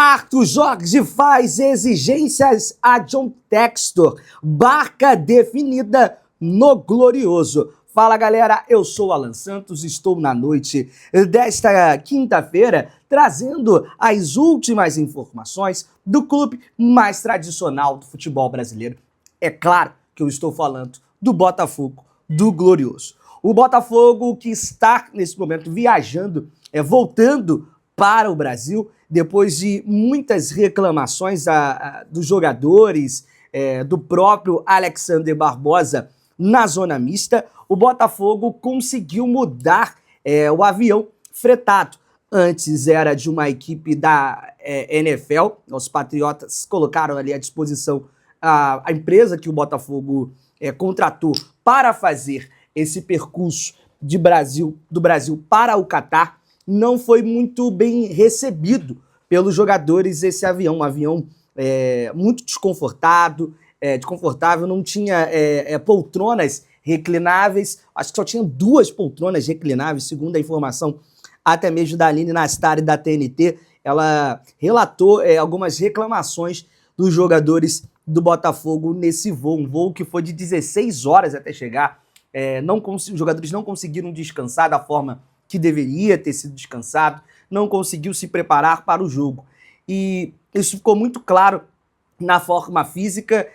Arthur Jorge faz exigências a John Textor. Barca definida no Glorioso. Fala galera, eu sou Alan Santos, estou na noite desta quinta-feira trazendo as últimas informações do clube mais tradicional do futebol brasileiro. É claro que eu estou falando do Botafogo do Glorioso. O Botafogo que está nesse momento viajando, voltando para o Brasil, depois de muitas reclamações dos jogadores, do próprio Alexander Barbosa na zona mista, o Botafogo conseguiu mudar o avião fretado. Antes era de uma equipe da NFL, os Patriotas colocaram ali à disposição a empresa que o Botafogo contratou para fazer esse percurso do Brasil para o Catar. Não foi muito bem recebido pelos jogadores esse avião, um avião muito desconfortável, não tinha poltronas reclináveis, acho que só tinha 2 poltronas reclináveis, segundo a informação até mesmo da Aline Nastari da TNT. Ela relatou algumas reclamações dos jogadores do Botafogo nesse voo, um voo que foi de 16 horas até chegar. Os jogadores não conseguiram descansar da forma que deveria ter sido descansado, não conseguiu se preparar para o jogo. E isso ficou muito claro na forma física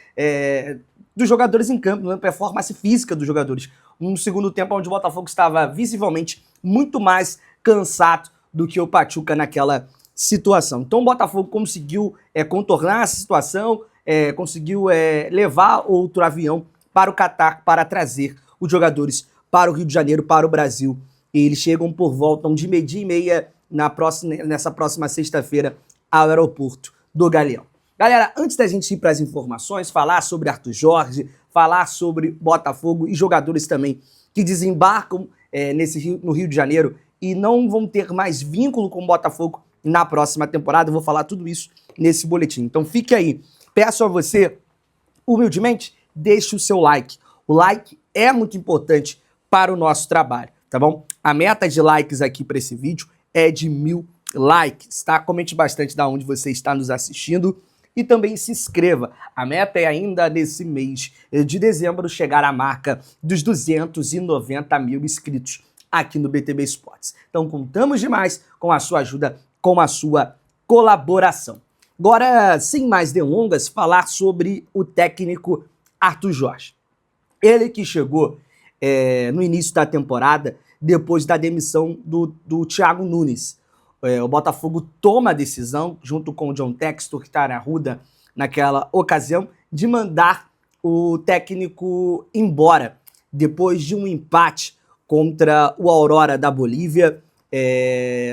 dos jogadores em campo, na performance física dos jogadores. Um segundo tempo onde o Botafogo estava visivelmente muito mais cansado do que o Pachuca naquela situação. Então o Botafogo conseguiu contornar essa situação, conseguiu levar outro avião para o Catar para trazer os jogadores para o Rio de Janeiro, para o Brasil. E eles chegam por volta de 12h30 nessa próxima sexta-feira ao aeroporto do Galeão. Galera, antes da gente ir para as informações, falar sobre Arthur Jorge, falar sobre Botafogo e jogadores também que desembarcam no Rio de Janeiro e não vão ter mais vínculo com o Botafogo na próxima temporada, eu vou falar tudo isso nesse boletim. Então fique aí. Peço a você, humildemente, deixe o seu like. O like é muito importante para o nosso trabalho, tá bom? A meta de likes aqui para esse vídeo é de 1000 likes, tá? Comente bastante da onde você está nos assistindo e também se inscreva. A meta é ainda nesse mês de dezembro chegar à marca dos 290 mil inscritos aqui no BTB Esportes. Então contamos demais com a sua ajuda, com a sua colaboração. Agora, sem mais delongas, falar sobre o técnico Arthur Jorge. Ele que chegou no início da temporada, depois da demissão do Thiago Nunes. O Botafogo toma a decisão, junto com o John Textor, que está na Arruda naquela ocasião, de mandar o técnico embora, depois de um empate contra o Aurora da Bolívia,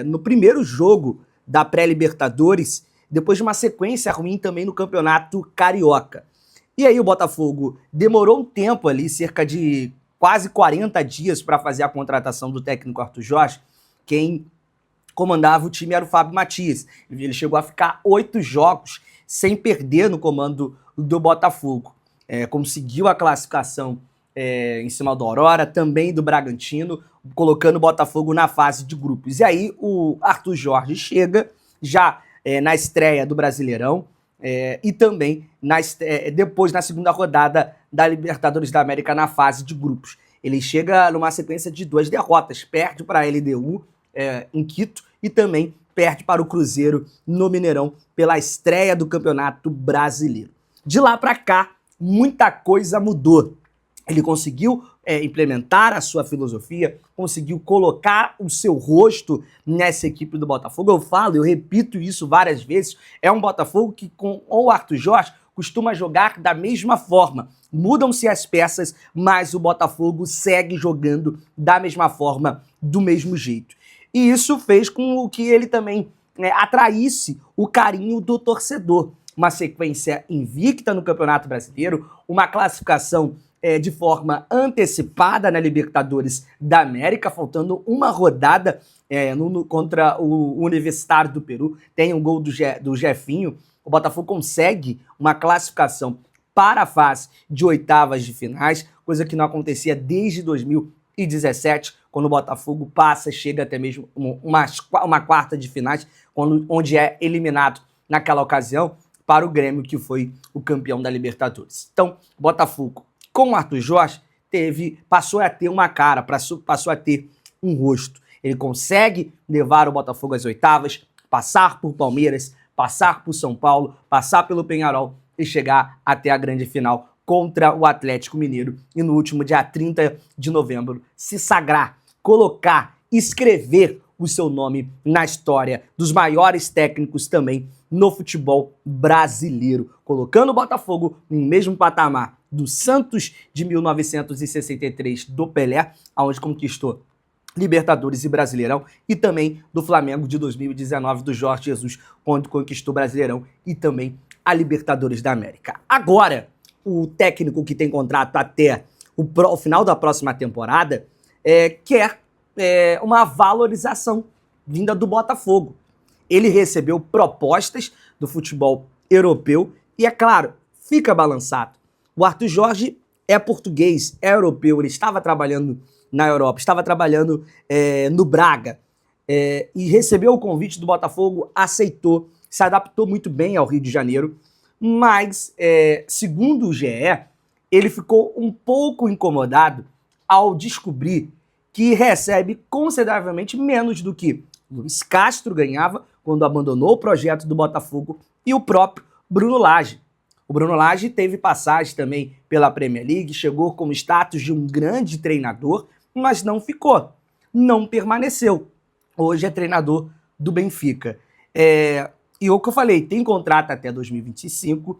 no primeiro jogo da pré-Libertadores, depois de uma sequência ruim também no Campeonato Carioca. E aí o Botafogo demorou um tempo ali, cerca de quase 40 dias para fazer a contratação do técnico Arthur Jorge. Quem comandava o time era o Fábio Matias. Ele chegou a ficar 8 jogos sem perder no comando do Botafogo. Conseguiu a classificação em cima do Aurora, também do Bragantino, colocando o Botafogo na fase de grupos. E aí o Arthur Jorge chega já na estreia do Brasileirão, e também depois na segunda rodada da Libertadores da América na fase de grupos. Ele chega numa sequência de 2 derrotas, perde para a LDU em Quito e também perde para o Cruzeiro no Mineirão pela estreia do Campeonato Brasileiro. De lá para cá, muita coisa mudou. Ele conseguiu implementar a sua filosofia, conseguiu colocar o seu rosto nessa equipe do Botafogo. Eu repito isso várias vezes, é um Botafogo que com o Arthur Jorge costuma jogar da mesma forma. Mudam-se as peças, mas o Botafogo segue jogando da mesma forma, do mesmo jeito. E isso fez com que ele também atraísse o carinho do torcedor. Uma sequência invicta no Campeonato Brasileiro, uma classificação de forma antecipada na Libertadores da América, faltando uma rodada contra o Universitário do Peru. Tem um gol do Jefinho. O Botafogo consegue uma classificação para a fase de oitavas de finais, coisa que não acontecia desde 2017, quando o Botafogo chega até mesmo uma quarta de finais, onde é eliminado naquela ocasião para o Grêmio, que foi o campeão da Libertadores. Então, Botafogo, com o Arthur Jorge, passou a ter uma cara, passou a ter um rosto. Ele consegue levar o Botafogo às oitavas, passar por Palmeiras, passar por São Paulo, passar pelo Peñarol e chegar até a grande final contra o Atlético Mineiro e no último dia 30 de novembro se sagrar, colocar, escrever o seu nome na história dos maiores técnicos também no futebol brasileiro, colocando o Botafogo no mesmo patamar do Santos de 1963 do Pelé, onde conquistou Libertadores e Brasileirão, e também do Flamengo de 2019 do Jorge Jesus, onde conquistou Brasileirão e também a Libertadores da América. Agora, o técnico que tem contrato até o final da próxima temporada quer uma valorização vinda do Botafogo. Ele recebeu propostas do futebol europeu e, é claro, fica balançado. O Arthur Jorge é português, é europeu, ele estava trabalhando na Europa, estava trabalhando no Braga e recebeu o convite do Botafogo, aceitou, se adaptou muito bem ao Rio de Janeiro, mas, segundo o GE, ele ficou um pouco incomodado ao descobrir que recebe consideravelmente menos do que Luiz Castro ganhava quando abandonou o projeto do Botafogo e o próprio Bruno Lage. O Bruno Lage teve passagem também pela Premier League, chegou com o status de um grande treinador, mas não ficou, não permaneceu. Hoje é treinador do Benfica. E o que eu falei, tem contrato até 2025,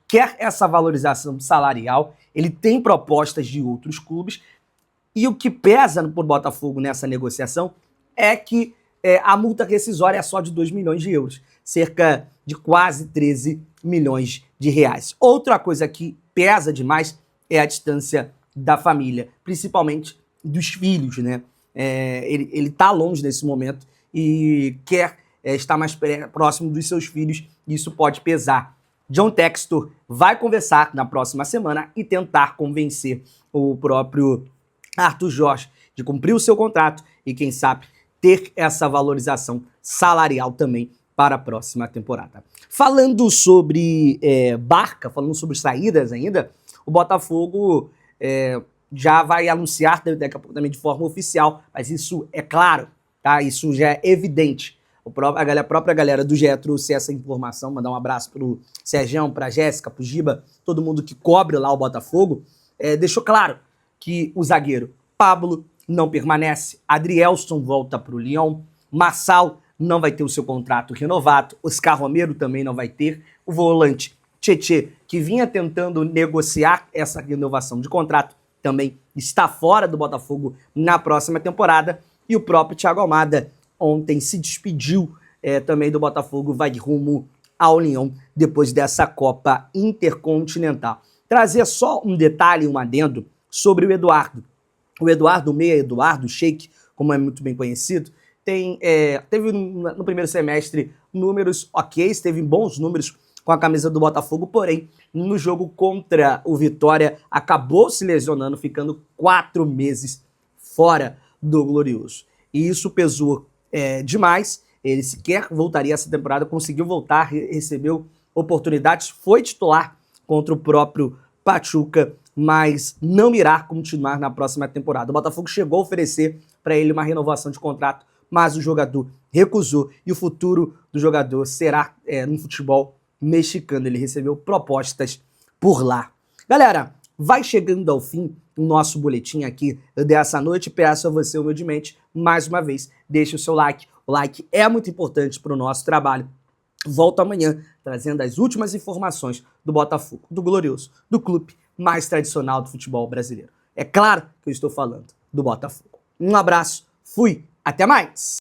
quer essa valorização salarial, ele tem propostas de outros clubes, e o que pesa por Botafogo nessa negociação é que a multa rescisória é só de 2 milhões de euros, cerca de quase 13 milhões de reais. Outra coisa que pesa demais é a distância da família, principalmente dos filhos, né? Ele está longe nesse momento e quer estar mais próximo dos seus filhos, e isso pode pesar. John Textor vai conversar na próxima semana e tentar convencer o próprio Arthur Jorge de cumprir o seu contrato e, quem sabe, ter essa valorização salarial também para a próxima temporada. Falando sobre Barca, falando sobre saídas ainda, o Botafogo já vai anunciar daqui a pouco também de forma oficial, mas isso é claro, tá? Isso já é evidente. A própria galera do GE trouxe essa informação, mandar um abraço pro Sergião, pra Jéssica, pro Giba, todo mundo que cobre lá o Botafogo, deixou claro que o zagueiro Pablo não permanece, Adrielson volta pro Lyon, Marçal não vai ter o seu contrato renovado, Oscar Romero também não vai ter, o volante Tietê, que vinha tentando negociar essa renovação de contrato, também está fora do Botafogo na próxima temporada, e o próprio Thiago Almada ontem se despediu também do Botafogo, vai rumo ao Lyon depois dessa Copa Intercontinental. Trazer só um detalhe, um adendo sobre o Eduardo. O Eduardo, o meia Eduardo, o Sheik, como é muito bem conhecido, teve no primeiro semestre números ok, teve bons números com a camisa do Botafogo, porém, no jogo contra o Vitória, acabou se lesionando, ficando 4 meses fora do Glorioso. E isso pesou demais, ele sequer voltaria essa temporada, conseguiu voltar, recebeu oportunidades, foi titular contra o próprio Pachuca, mas não irá continuar na próxima temporada. O Botafogo chegou a oferecer para ele uma renovação de contrato, mas o jogador recusou e o futuro do jogador será no futebol mexicano. Ele recebeu propostas por lá. Galera, vai chegando ao fim o nosso boletim aqui dessa noite. Peço a você humildemente, mais uma vez, deixe o seu like. O like é muito importante para o nosso trabalho. Volto amanhã trazendo as últimas informações do Botafogo, do Glorioso, do clube mais tradicional do futebol brasileiro. É claro que eu estou falando do Botafogo. Um abraço, fui, até mais!